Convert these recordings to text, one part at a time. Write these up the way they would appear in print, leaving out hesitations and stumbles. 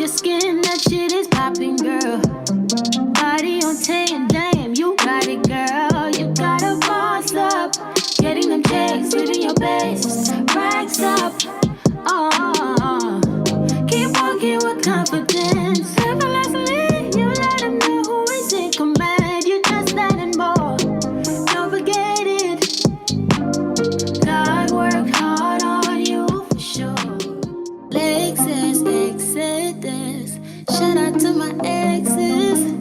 your skin, that shit is popping, girl. Body on 10, damn, you got it, girl. You gotta boss up. Getting them checks, living your best. Racks up. Oh, keep walking with confidence. Effortlessly, you let them know who is in command. You just that and more. Don't forget it. God worked hard on you for sure. Lexus Exodus. Shout out to my exes.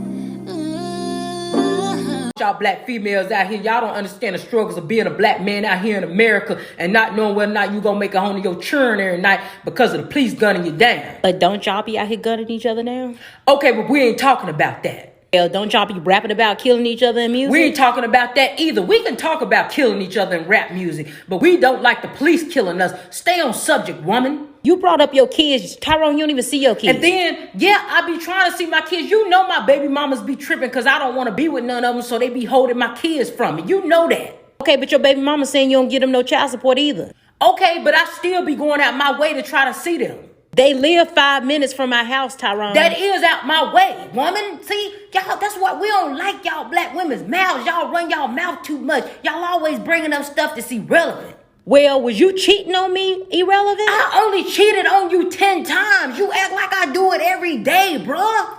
Y'all black females out here, y'all don't understand the struggles of being a black man out here in America and not knowing whether or not you gonna make it home to your children every night because of the police gunning you down. But don't y'all be out here gunning each other down? Okay, but we ain't talking about that. Hell, don't y'all be rapping about killing each other in music? We ain't talking about that either. We can talk about killing each other in rap music, but we don't like the police killing us. Stay on subject, woman. You brought up your kids. Tyrone, you don't even see your kids. And then, yeah, I be trying to see my kids. You know my baby mamas be tripping because I don't want to be with none of them, so they be holding my kids from me. You know that. Okay, but your baby mama saying you don't give them no child support either. Okay, but I still be going out my way to try to see them. They live 5 minutes from my house, Tyrone. That is out my way, woman. See, y'all, that's why we don't like y'all black women's mouths. Y'all run y'all mouth too much. Y'all always bringing up stuff that's irrelevant. Well, was you cheating on me irrelevant? I only cheated on you 10 times. You act like I do it every day, bruh.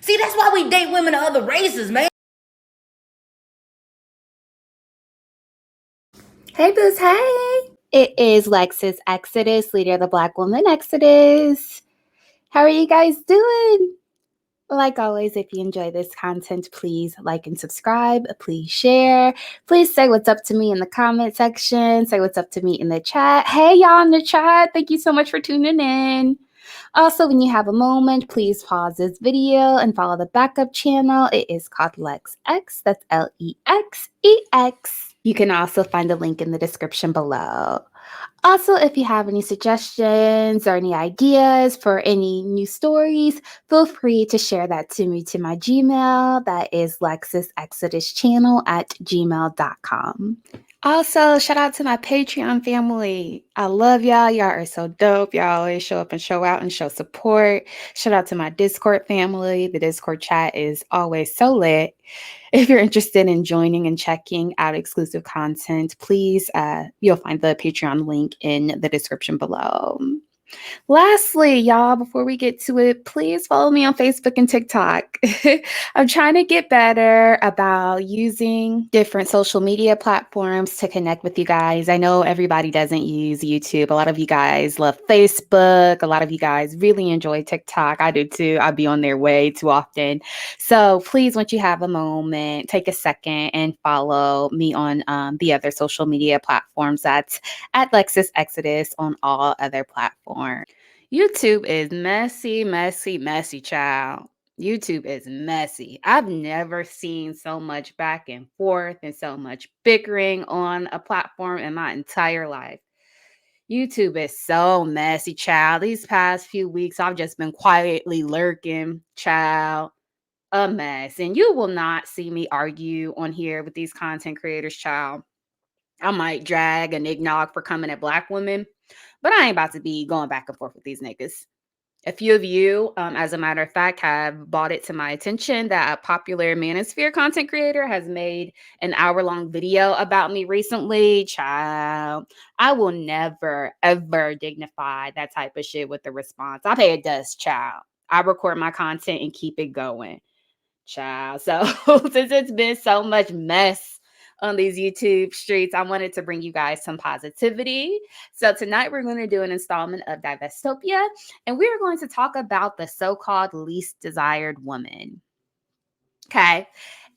See, that's why we date women of other races, man. Hey, Booze, hey. It is Lexus Exodus, leader of the Black Woman Exodus. How are you guys doing? Like always, if you enjoy this content, please like and subscribe. Please share. Please say what's up to me in the comment section. Say what's up to me in the chat. Hey, y'all in the chat. Thank you so much for tuning in. Also, when you have a moment, please pause this video and follow the backup channel. It is called LexX. That's LEXEX. You can also find the link in the description below. Also, if you have any suggestions or any ideas for any new stories, feel free to share that to me to my Gmail. That is LexusExodusChannel@gmail.com. Also, shout out to my Patreon family. I love y'all. Y'all are so dope. Y'all always show up and show out and show support. Shout out to my Discord family. The Discord chat is always so lit. If you're interested in joining and checking out exclusive content, please, you'll find the Patreon link in the description below. Lastly, y'all, before we get to it, please follow me on Facebook and TikTok. I'm trying to get better about using different social media platforms to connect with you guys. I know everybody doesn't use YouTube. A lot of you guys love Facebook. A lot of you guys really enjoy TikTok. I do too. I be on there way too often. So please, once you have a moment, take a second and follow me on the other social media platforms. That's at Lexus Exodus on all other platforms. YouTube is messy, messy, messy, child. YouTube is messy. I've never seen so much back and forth and so much bickering on a platform in my entire life. YouTube is so messy, child. These past few weeks, I've just been quietly lurking, child. A mess. And you will not see me argue on here with these content creators, child. I might drag an eggnog for coming at Black women, but I ain't about to be going back and forth with these niggas. A few of you, as a matter of fact, have brought it to my attention that a popular manosphere content creator has made an hour-long video about me recently. Child, I will never, ever dignify that type of shit with a response. I pay a dust, child. I record my content and keep it going, child. So since it's been so much mess on these YouTube streets, I wanted to bring you guys some positivity. So tonight we're going to do an installment of Divestopia, and we're going to talk about the so-called least desired woman. Okay.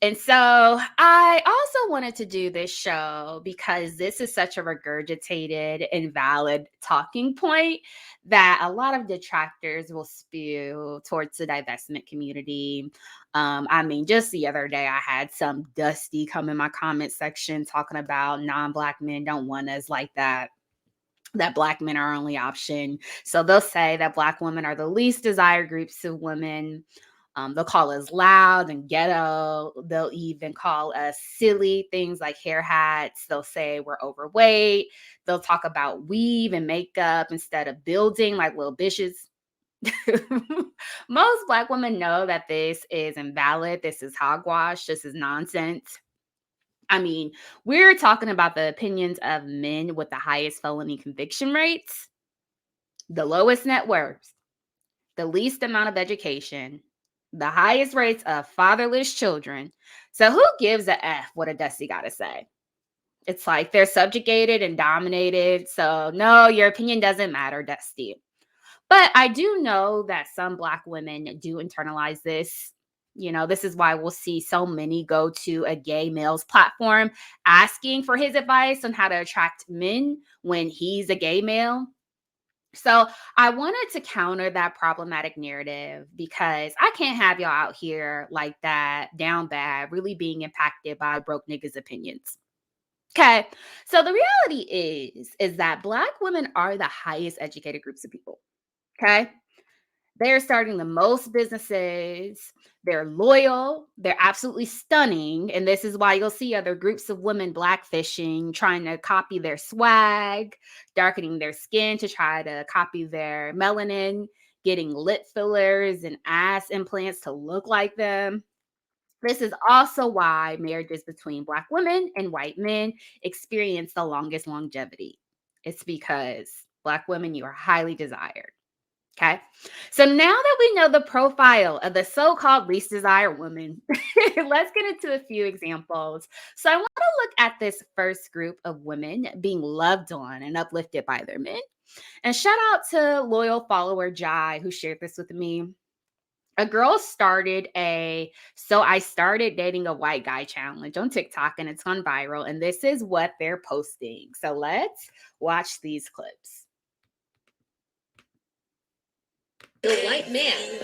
And so I also wanted to do this show because this is such a regurgitated and valid talking point that a lot of detractors will spew towards the divestment community. I mean, just the other day, I had some dusty come in my comment section talking about non-Black men don't want us like that Black men are our only option. So they'll say that Black women are the least desired groups of women. They'll call us loud and ghetto. They'll even call us silly, things like hair hats. They'll say we're overweight. They'll talk about weave and makeup instead of building like little bitches. Most Black women know that this is invalid. This is hogwash. This is nonsense. I mean, we're talking about the opinions of men with the highest felony conviction rates, the lowest net worths, the least amount of education, the highest rates of fatherless children. So who gives a F what a Dusty got to say? It's like they're subjugated and dominated. So no, your opinion doesn't matter, Dusty. But I do know that some Black women do internalize this. You know, this is why we'll see so many go to a gay male's platform asking for his advice on how to attract men when he's a gay male. So I wanted to counter that problematic narrative because I can't have y'all out here like that, down bad, really being impacted by broke niggas' opinions. Okay. So the reality is that Black women are the highest educated groups of people. Okay. They're starting the most businesses. They're loyal. They're absolutely stunning. And this is why you'll see other groups of women blackfishing, trying to copy their swag, darkening their skin to try to copy their melanin, getting lip fillers and ass implants to look like them. This is also why marriages between Black women and white men experience the longest longevity. It's because Black women, you are highly desired. Okay. So now that we know the profile of the so-called least desired woman, let's get into a few examples. So I want to look at this first group of women being loved on and uplifted by their men. And shout out to loyal follower Jai who shared this with me. A girl started I started dating a white guy challenge on TikTok and it's gone viral. And this is what they're posting. So let's watch these clips. The white man.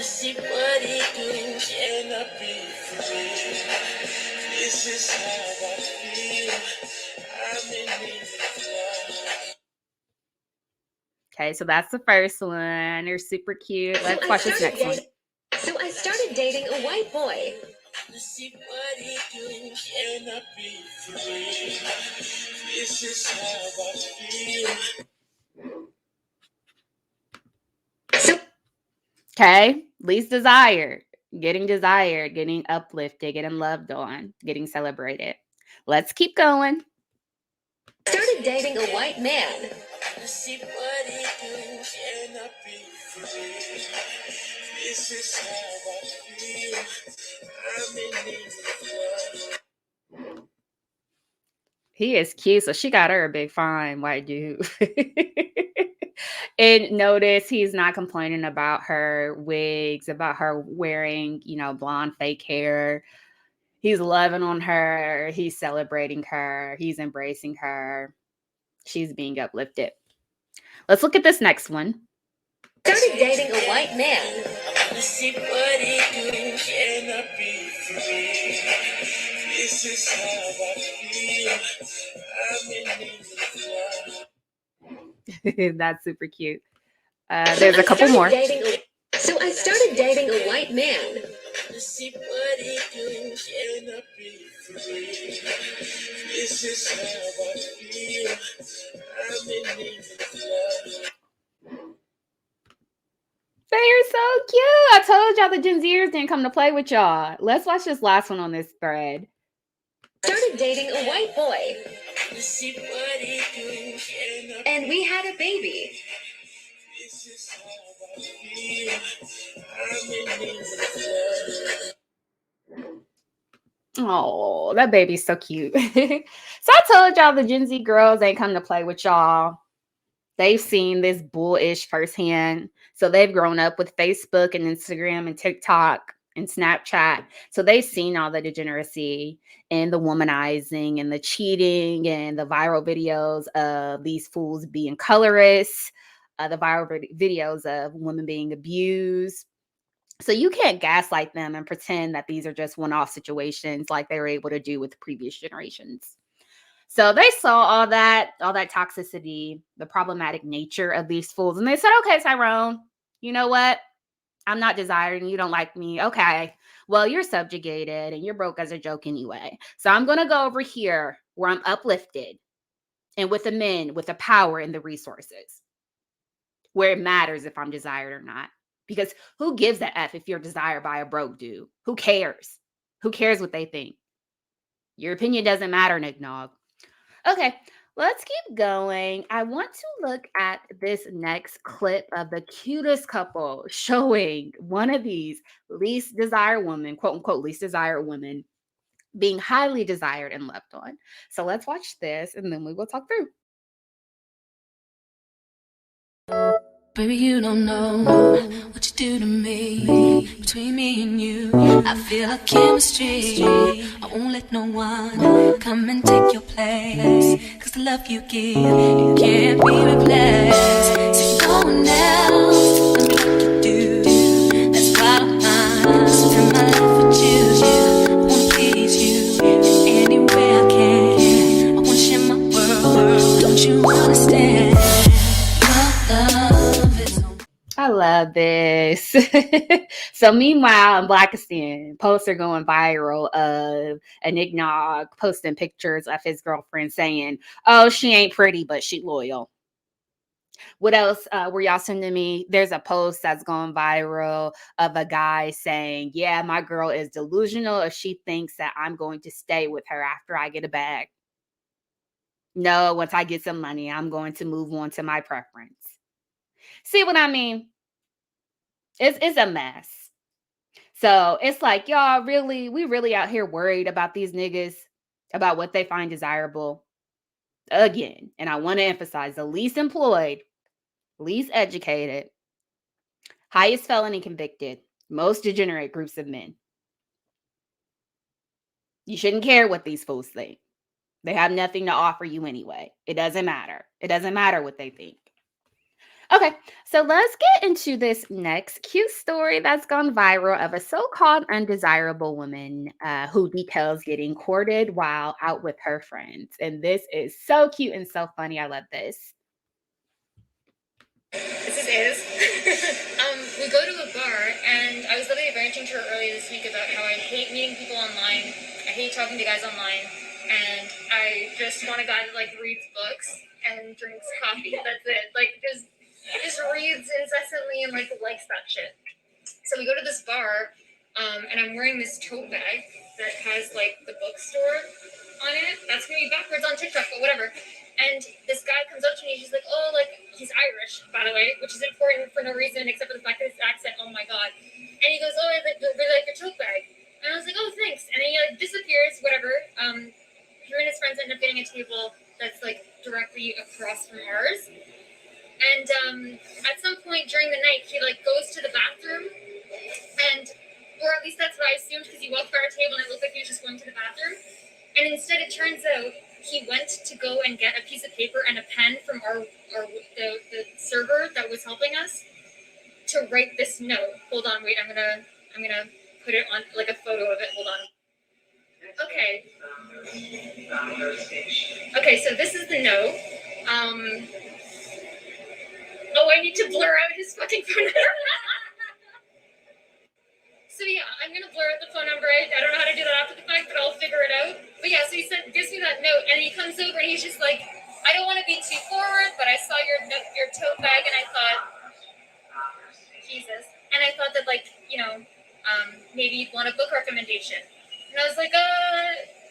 See what he doing, can I be free? This is how I feel. I'm in need of love. Okay, so that's the first one. They're super cute. Let's watch this next one. So I started dating a white boy. See what he doing, can I be free? This is how I feel. Okay, least desired, getting uplifted, getting loved on, getting celebrated. Let's keep going. Started dating a white man. See what he doing, can I be free? This is how I feel. I'm in need of love. He is cute, so she got her a big fine white dude. And notice he's not complaining about her wigs, about her wearing, blonde fake hair. He's loving on her. He's celebrating her. He's embracing her. She's being uplifted. Let's look at this next one. Started dating a white man. See what he doing, can I be free? This is how I feel. I'm in need of love. That's super cute. There's a couple more. So I started dating a white man. See what he doing, can I be free? This is how I feel. I'm in need of love. They're so cute. I told y'all the Gen Zers didn't come to play with y'all. Let's watch this last one on this thread. Started dating a white boy. See what he doing, and we had a baby. This is how I feel. I'm in need of love. Oh, that baby's so cute. So I told y'all the Gen Z girls ain't come to play with y'all. They've seen this bullish firsthand. So they've grown up with Facebook and Instagram and TikTok and Snapchat. So they've seen all the degeneracy and the womanizing and the cheating and the viral videos of these fools being colorist, the viral videos of women being abused. So you can't gaslight them and pretend that these are just one-off situations like they were able to do with previous generations. So they saw all that toxicity, the problematic nature of these fools. And they said, okay, Tyrone, you know what? I'm not desiring. You don't like me. Okay. Well, you're subjugated and you're broke as a joke anyway. So I'm going to go over here where I'm uplifted and with the men, with the power and the resources. where it matters if I'm desired or not. Because who gives a F if you're desired by a broke dude? Who cares? Who cares what they think? Your opinion doesn't matter, Nick Nog. Okay, let's keep going. I want to look at this next clip of the cutest couple showing one of these least desired women, quote unquote, least desired women, being highly desired and loved on. So let's watch this and then we will talk through. Baby, you don't know what you do to me. Between me and you, I feel like chemistry. I won't let no one come and take your place. Cause the love you give, it can't be replaced. So no one else love me like you do. That's why I'm mine. Spend my life with you. I wanna please you in any way I can. I wanna share my world. Don't you understand? Your love. I love this. So meanwhile, in Blackistan, posts are going viral of a Nick Nog posting pictures of his girlfriend saying, oh, she ain't pretty, but she loyal. What else were y'all sending me? There's a post that's going viral of a guy saying, yeah, my girl is delusional if she thinks that I'm going to stay with her after I get a bag. No, once I get some money, I'm going to move on to my preference. See what I mean? It's a mess. So it's like, y'all we really out here worried about these niggas, about what they find desirable. Again, and I want to emphasize the least employed, least educated, highest felony convicted, most degenerate groups of men. You shouldn't care what these fools think. They have nothing to offer you anyway. It doesn't matter. It doesn't matter what they think. Okay, so let's get into this next cute story that's gone viral of a so-called undesirable woman who details getting courted while out with her friends. And this is so cute and so funny. I love this. This is we go to a bar, and I was literally ranting to her earlier this week about how I hate meeting people online. I hate talking to guys online, and I just want a guy that like reads books and drinks coffee. That's it. Like just reads incessantly and like likes that shit. So we go to this bar, and I'm wearing this tote bag that has like the bookstore on it. That's gonna be backwards on TikTok, but whatever. And this guy comes up to me, he's like, oh, like, he's Irish, by the way, which is important for no reason except for the fact that his accent, oh my god. And he goes, oh, I really like your tote bag. And I was like, oh, thanks. And then he like disappears, whatever. Him and his friends end up getting a table that's like directly across from ours. And at some point during the night, he like goes to the bathroom, and or at least that's what I assumed, because he walked by our table and it looked like he was just going to the bathroom. And instead, it turns out he went to go and get a piece of paper and a pen from the server that was helping us to write this note. Hold on, wait, I'm gonna put it on like a photo of it. Hold on. Okay, so this is the note. Oh, I need to blur out his fucking phone number. So yeah, I'm gonna blur out the phone number. I don't know how to do that after the fact, but I'll figure it out. But yeah, so he gives me that note, and he comes over and he's just like, I don't want to be too forward, but I saw your tote bag, and I thought, Jesus, and I thought that like, you know, maybe you'd want a book recommendation. And I was like,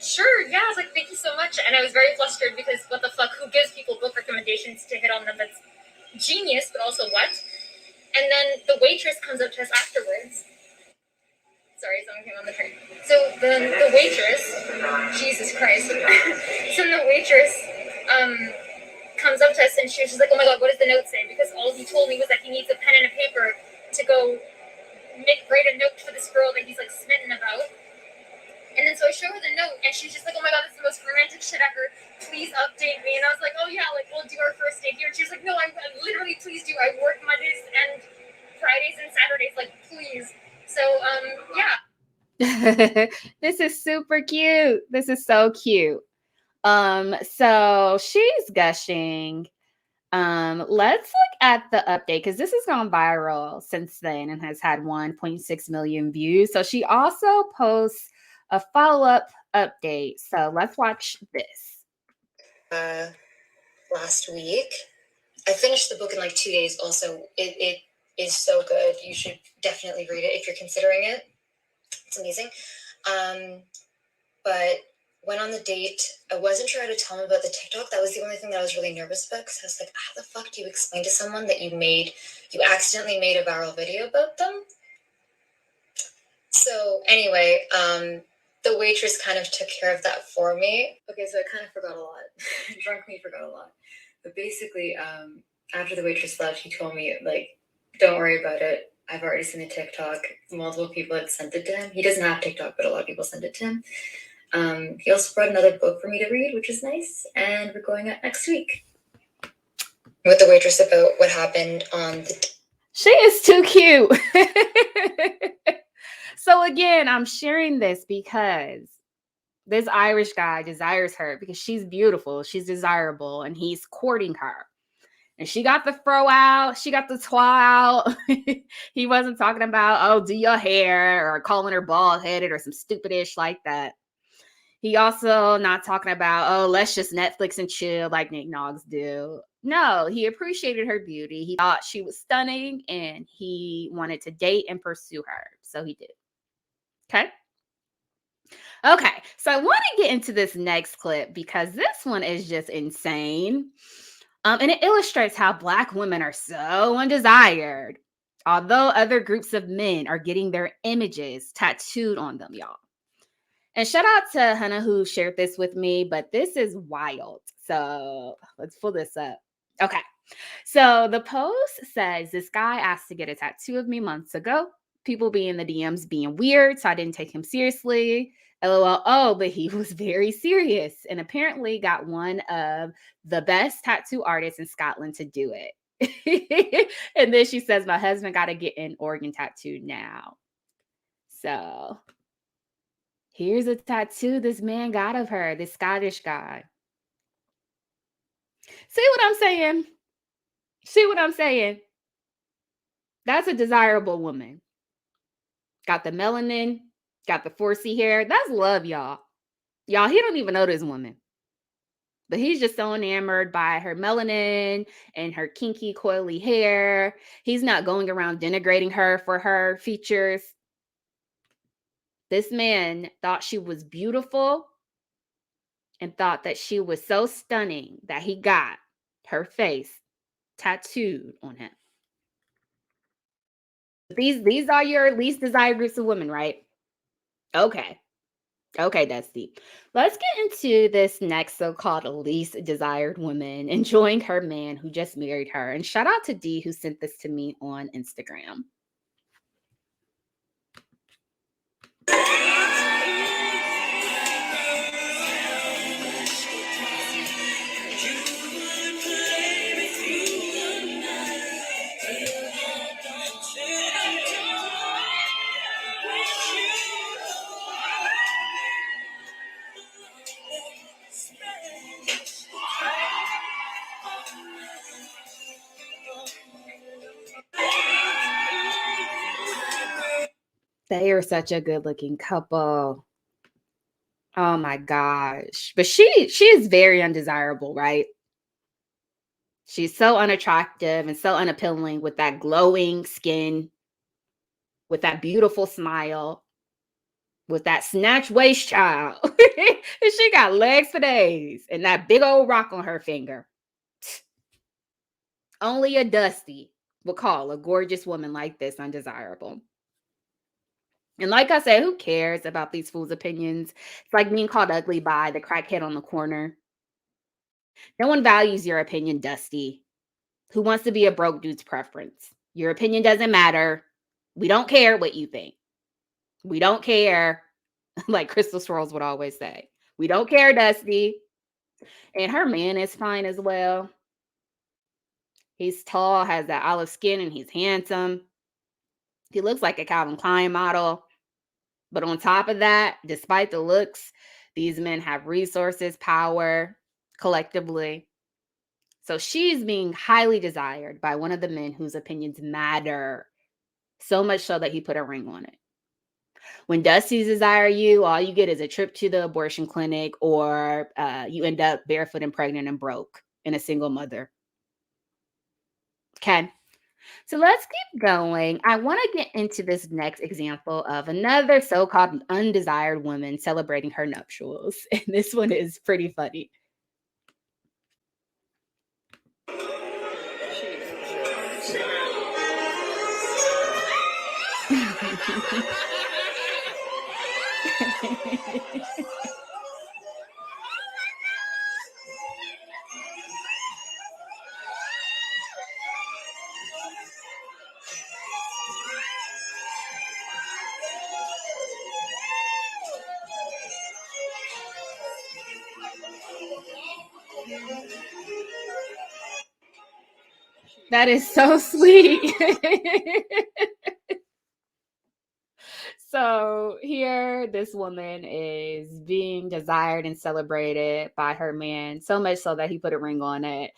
sure, yeah. I was like, thank you so much. And I was very flustered because what the fuck, who gives people book recommendations to hit on them? That's genius, but also what? And then the waitress comes up to us afterwards. Sorry, someone came on the train. So the waitress, Jesus Christ. So the waitress comes up to us and she was just like, oh my god, what does the note say? Because all he told me was that he needs a pen and a paper to go write a note for this girl that he's like smitten about. And then so I show her the note, and she's just like, oh my god, this is the most romantic shit ever. Please update me. And I was like, oh yeah, like we'll do our first date here. And she was like, no, I literally, please do. I work Mondays and Fridays and Saturdays, like please. So yeah. This is super cute. This is so cute. So she's gushing. Let's look at the update because this has gone viral since then and has had 1.6 million views. So she also posts a follow-up update. So let's watch this. Last week. I finished the book in like 2 days. Also, it is so good. You should definitely read it if you're considering it. It's amazing. But went on the date. I wasn't sure how to tell him about the TikTok. That was the only thing that I was really nervous about, because I was like, how the fuck do you explain to someone that you accidentally made a viral video about them? So anyway, the waitress kind of took care of that for me. Okay, so I kind of forgot a lot. Drunk me forgot a lot. But basically, after the waitress left, he told me, like, don't worry about it. I've already seen the TikTok. Multiple people had sent it to him. He doesn't have TikTok, but a lot of people sent it to him. He also brought another book for me to read, which is nice. And we're going out next week with the waitress about what happened on the... She is too cute. So again, I'm sharing this because this Irish guy desires her because she's beautiful, she's desirable, and he's courting her. And she got the fro out, she got the twa out. He wasn't talking about, oh, do your hair, or calling her bald headed or some stupid-ish like that. He also not talking about, oh, let's just Netflix and chill like Nick Noggs do. No, he appreciated her beauty. He thought she was stunning and he wanted to date and pursue her. So he did. Okay, so I want to get into this next clip because this one is just insane. And it illustrates how Black women are so undesired, although other groups of men are getting their images tattooed on them, y'all. And shout out to Hannah who shared this with me, but this is wild. So let's pull this up. Okay, so the post says, this guy asked to get a tattoo of me months ago. People be in the DMs being weird, so I didn't take him seriously. LOL. Oh, but he was very serious and apparently got one of the best tattoo artists in Scotland to do it. And then she says, my husband got to get an organ tattoo now. So here's a tattoo this man got of her, this Scottish guy. See what I'm saying? See what I'm saying? That's a desirable woman. Got the melanin, got the 4C hair. That's love, y'all. Y'all, he don't even know this woman. But he's just so enamored by her melanin and her kinky, coily hair. He's not going around denigrating her for her features. This man thought she was beautiful and thought that she was so stunning that he got her face tattooed on him. These are your least desired groups of women, right? Okay, Dusty. Let's get into this next so-called least desired woman enjoying her man who just married her. And shout out to D who sent this to me on Instagram. They are such a good-looking couple. Oh my gosh. But she is very undesirable, right? She's so unattractive and so unappealing with that glowing skin, with that beautiful smile, with that snatch waist child. And she got legs for days and that big old rock on her finger. Only a Dusty would call a gorgeous woman like this undesirable. And like I said, who cares about these fools' opinions? It's like being called ugly by the crackhead on the corner. No one values your opinion, Dusty. Who wants to be a broke dude's preference? Your opinion doesn't matter. We don't care what you think. We don't care. Like Crystal Swirls would always say. We don't care, Dusty. And her man is fine as well. He's tall, has that olive skin, and he's handsome. He looks like a Calvin Klein model. But on top of that, despite the looks, these men have resources, power, collectively. So she's being highly desired by one of the men whose opinions matter. So much so that he put a ring on it. When Dusty's desire you, all you get is a trip to the abortion clinic, or you end up barefoot and pregnant and broke and a single mother. Okay. So let's keep going. I want to get into this next example of another so-called undesired woman celebrating her nuptials. And this one is pretty funny. That is so sweet. So here, this woman is being desired and celebrated by her man, so much so that he put a ring on it.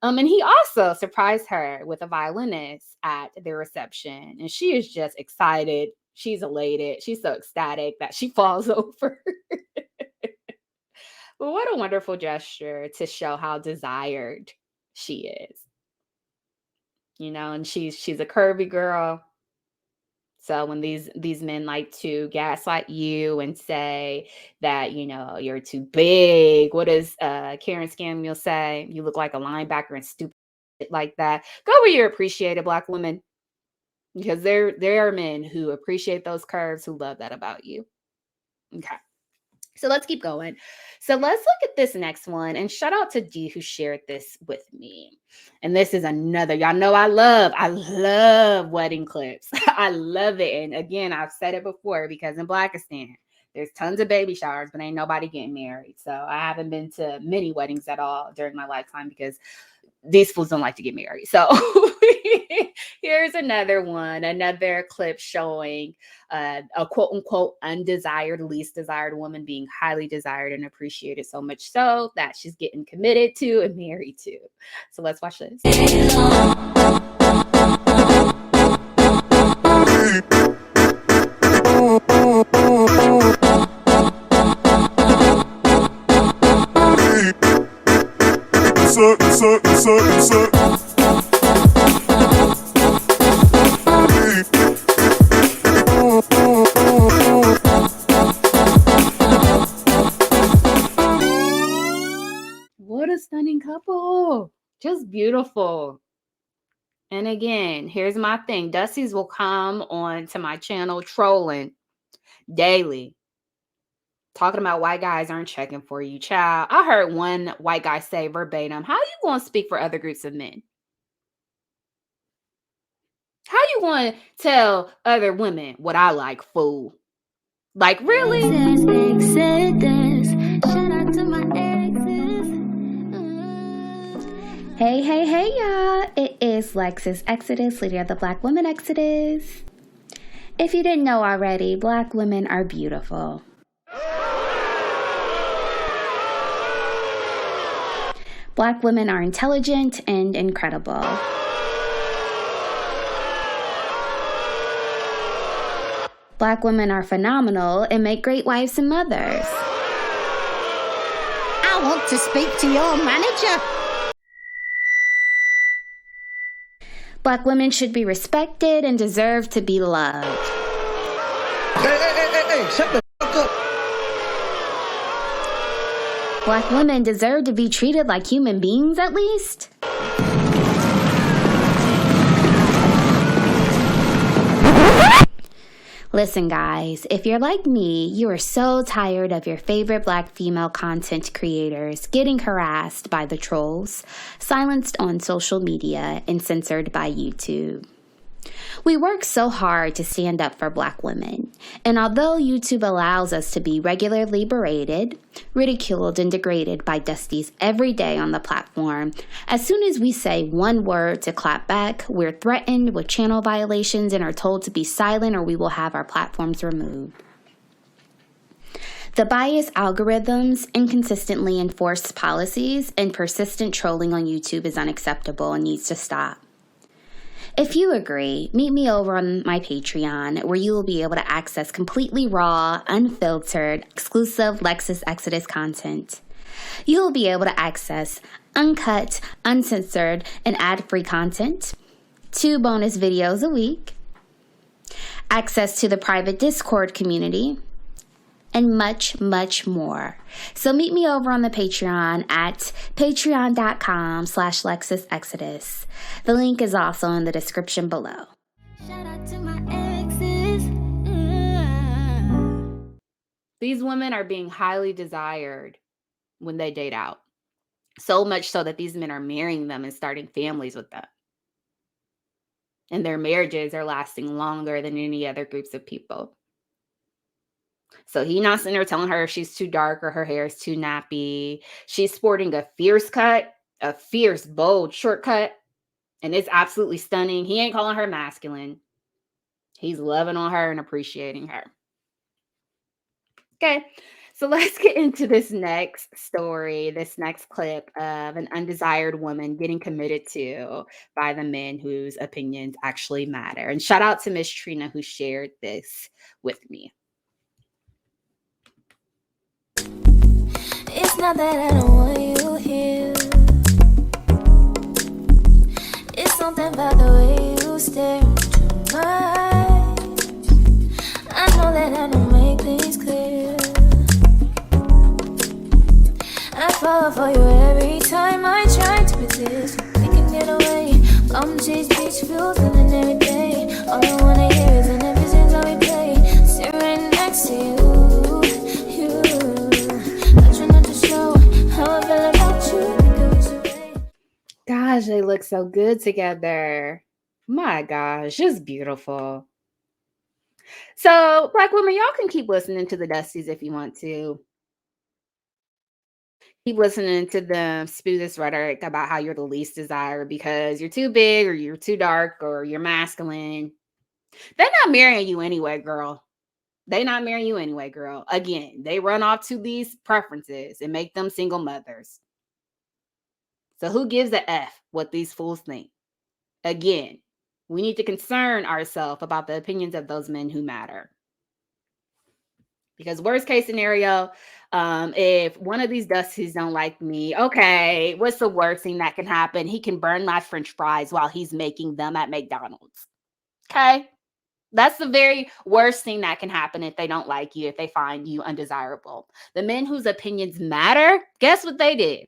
And he also surprised her with a violinist at the reception. And she is just excited. She's elated. She's so ecstatic that she falls over. But what a wonderful gesture to show how desired she is. You know, and she's a curvy girl. So when these men like to gaslight you and say that, you know, you're too big, what does Karen Scamuel say? You look like a linebacker and stupid like that. Go where you're appreciated, Black women, because there are men who appreciate those curves, who love that about you. Okay. So let's keep going. So let's look at this next one. And shout out to D who shared this with me. And this is another, y'all know I love wedding clips. I love it. And again, I've said it before, because in Blackistan, there's tons of baby showers, but ain't nobody getting married. So I haven't been to many weddings at all during my lifetime, because these fools don't like to get married. So here's another one, another clip showing a quote unquote undesired, least desired woman being highly desired and appreciated, so much so that she's getting committed to and married to. So let's watch this. What a stunning couple. Just beautiful. And again, here's my thing. Dusty's will come on to my channel trolling daily, talking about white guys aren't checking for you. Child, I heard one white guy say verbatim, how you going to speak for other groups of men? How you going to tell other women what I like, fool? Like, really? Exodus. Shout out to my exes. Hey, y'all. It is Lexus Exodus, leader of the Black Women Exodus. If you didn't know already, Black women are beautiful. Black women are intelligent and incredible. Black women are phenomenal and make great wives and mothers. I want to speak to your manager. Black women should be respected and deserve to be loved. Hey, shut the fuck up. Black women deserve to be treated like human beings, at least. Listen, guys, if you're like me, you are so tired of your favorite Black female content creators getting harassed by the trolls, silenced on social media, and censored by YouTube. We work so hard to stand up for Black women, and although YouTube allows us to be regularly berated, ridiculed, and degraded by Dusties every day on the platform, as soon as we say one word to clap back, we're threatened with channel violations and are told to be silent or we will have our platforms removed. The biased algorithms, inconsistently enforced policies, and persistent trolling on YouTube is unacceptable and needs to stop. If you agree, meet me over on my Patreon, where you will be able to access completely raw, unfiltered, exclusive Lexus Exodus content. You will be able to access uncut, uncensored, and ad-free content, 2 bonus videos a week, access to the private Discord community, and much, much more. So meet me over on the Patreon at patreon.com/Lexus Exodus. The link is also in the description below. Shout out to my exes. These women are being highly desired when they date out. So much so that these men are marrying them and starting families with them. And their marriages are lasting longer than any other groups of people. So he's not sitting there telling her she's too dark or her hair is too nappy. She's sporting a fierce cut, a fierce, bold shortcut, and it's absolutely stunning. He ain't calling her masculine. He's loving on her and appreciating her. Okay, so let's get into this next story, this next clip of an undesired woman getting committed to by the men whose opinions actually matter. And shout out to Miss Trina who shared this with me. It's not that I don't want you here. It's something about the way you stare into my eyes. I know that I don't make things clear. I fall for you every time I try to resist. We can get away. Chase beach views and every day. All I wanna hear is an episode that we play. Sit right next to you. Gosh, they look so good together. My gosh, just beautiful. So, Black women, y'all can keep listening to the Dusties if you want to. Keep listening to them spew this rhetoric about how you're the least desired because you're too big or you're too dark or you're masculine. They're not marrying you anyway, girl. They not marrying you anyway, girl. Again, they run off to these preferences and make them single mothers. So who gives a F what these fools think? Again, we need to concern ourselves about the opinions of those men who matter. Because worst case scenario, if one of these Dusties don't like me, okay, what's the worst thing that can happen? He can burn my French fries while he's making them at McDonald's. Okay? That's the very worst thing that can happen if they don't like you, if they find you undesirable. The men whose opinions matter, guess what they did?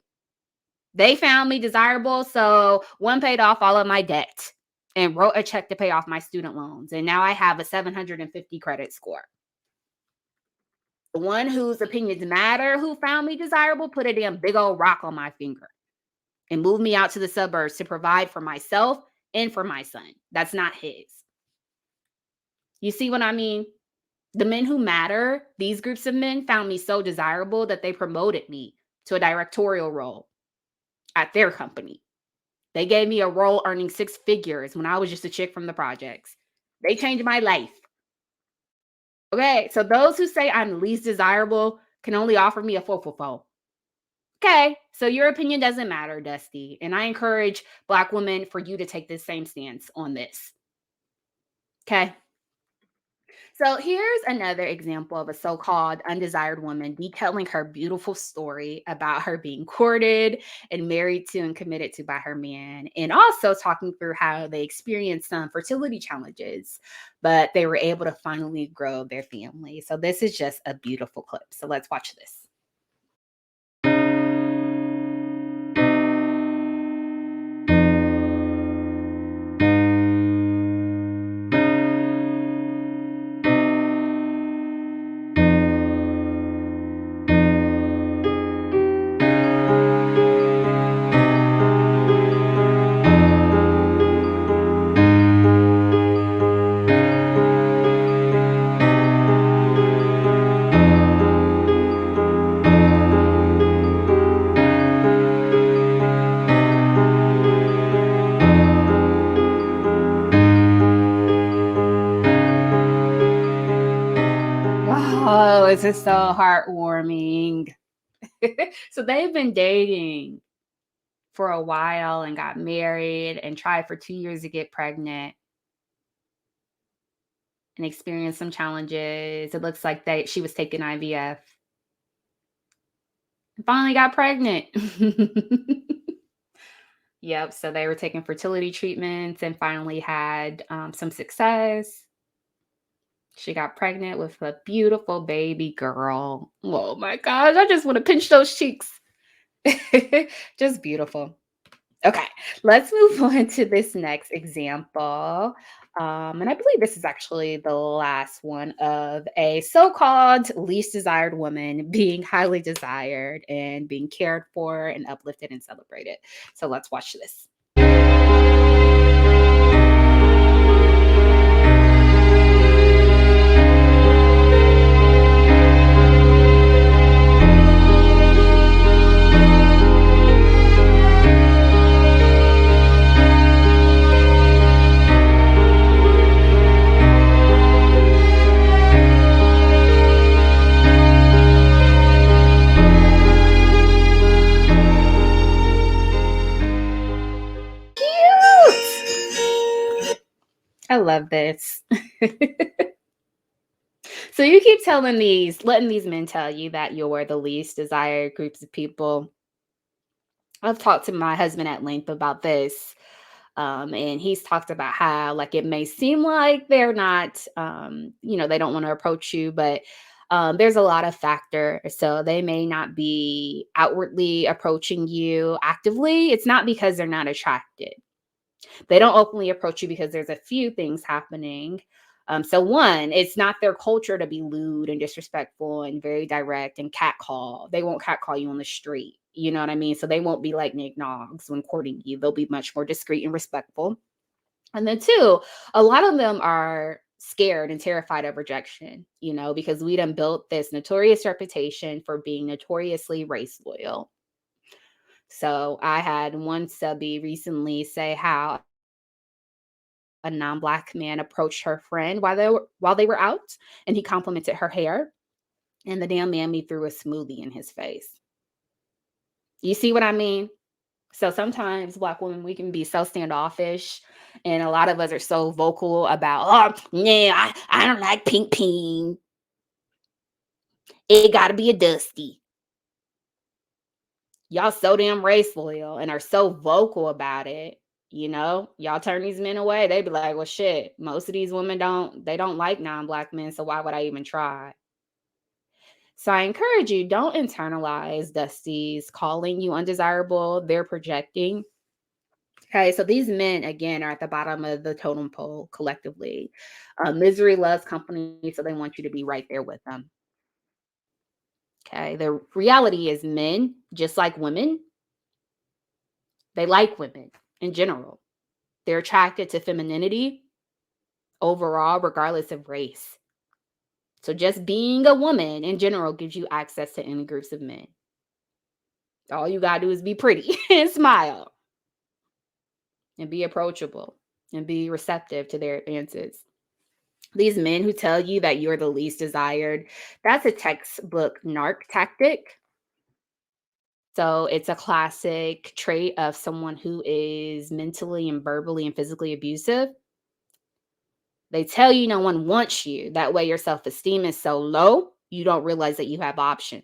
They found me desirable, so one paid off all of my debt and wrote a check to pay off my student loans. And now I have a 750 credit score. The one whose opinions matter, who found me desirable, put a damn big old rock on my finger and moved me out to the suburbs to provide for myself and for my son. That's not his. You see what I mean? The men who matter, these groups of men found me so desirable that they promoted me to a directorial role at their company. They gave me a role earning 6 figures when I was just a chick from the projects. They changed my life. Okay, so those who say I'm least desirable can only offer me a fo-fo-fo. Okay, so your opinion doesn't matter, Dusty. And I encourage Black women for you to take this same stance on this. Okay. So here's another example of a so-called undesired woman detailing her beautiful story about her being courted and married to and committed to by her man, and also talking through how they experienced some fertility challenges, but they were able to finally grow their family. So this is just a beautiful clip. So let's watch this. Oh, this is so heartwarming. So they've been dating for a while and got married and tried for 2 years to get pregnant and experienced some challenges. It looks like she was taking IVF and finally got pregnant. Yep. So they were taking fertility treatments and finally had some success. She got pregnant with a beautiful baby girl. Oh my gosh. I just want to pinch those cheeks. Just beautiful. Okay, let's move on to this next example. And I believe this is actually the last one of a so called least desired woman being highly desired and being cared for and uplifted and celebrated. So let's watch this. I love this. So you keep letting these men tell you that you're the least desired groups of people. I've talked to my husband at length about this. And he's talked about how like it may seem like they're not, they don't want to approach you, but there's a lot of factors. So they may not be outwardly approaching you actively. It's not because they're not attracted. They don't openly approach you because there's a few things happening. So one, it's not their culture to be lewd and disrespectful and very direct and catcall. They won't catcall you on the street. You know what I mean? So they won't be like Nick Noggs when courting you. They'll be much more discreet and respectful. And then two, a lot of them are scared and terrified of rejection, because we done built this notorious reputation for being notoriously race loyal. So I had one subby recently say how a non-Black man approached her friend while they were out, and he complimented her hair, and the damn mammy threw a smoothie in his face. You see what I mean? So sometimes Black women, we can be so standoffish, and a lot of us are so vocal about, I don't like pink. It got to be a dusty. Y'all so damn race loyal and are so vocal about it. Y'all turn these men away. They be like, well, shit, most of these women don't like non-Black men. So why would I even try? So I encourage you, don't internalize Dusties calling you undesirable. They're projecting. Okay, so these men, again, are at the bottom of the totem pole collectively. Misery loves company, so they want you to be right there with them. Okay, the reality is men, just like women, they like women in general. They're attracted to femininity overall, regardless of race. So just being a woman in general gives you access to any groups of men. All you got to do is be pretty and smile and be approachable and be receptive to their advances. These men who tell you that you're the least desired, that's a textbook narc tactic. So it's a classic trait of someone who is mentally and verbally and physically abusive. They tell you no one wants you. That way your self-esteem is so low, you don't realize that you have options.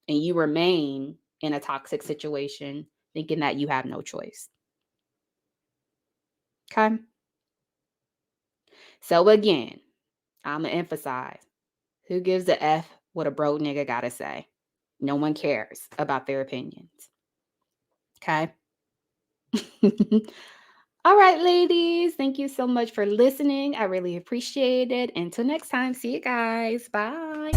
And you remain in a toxic situation thinking that you have no choice. Okay? So again, I'm going to emphasize, who gives a F what a broke nigga got to say? No one cares about their opinions. Okay? All right, ladies. Thank you so much for listening. I really appreciate it. Until next time, see you guys. Bye.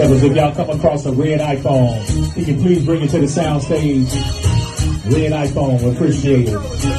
members, if y'all come across a red iPhone, can you please bring it to the sound stage? Red iPhone, we appreciate it.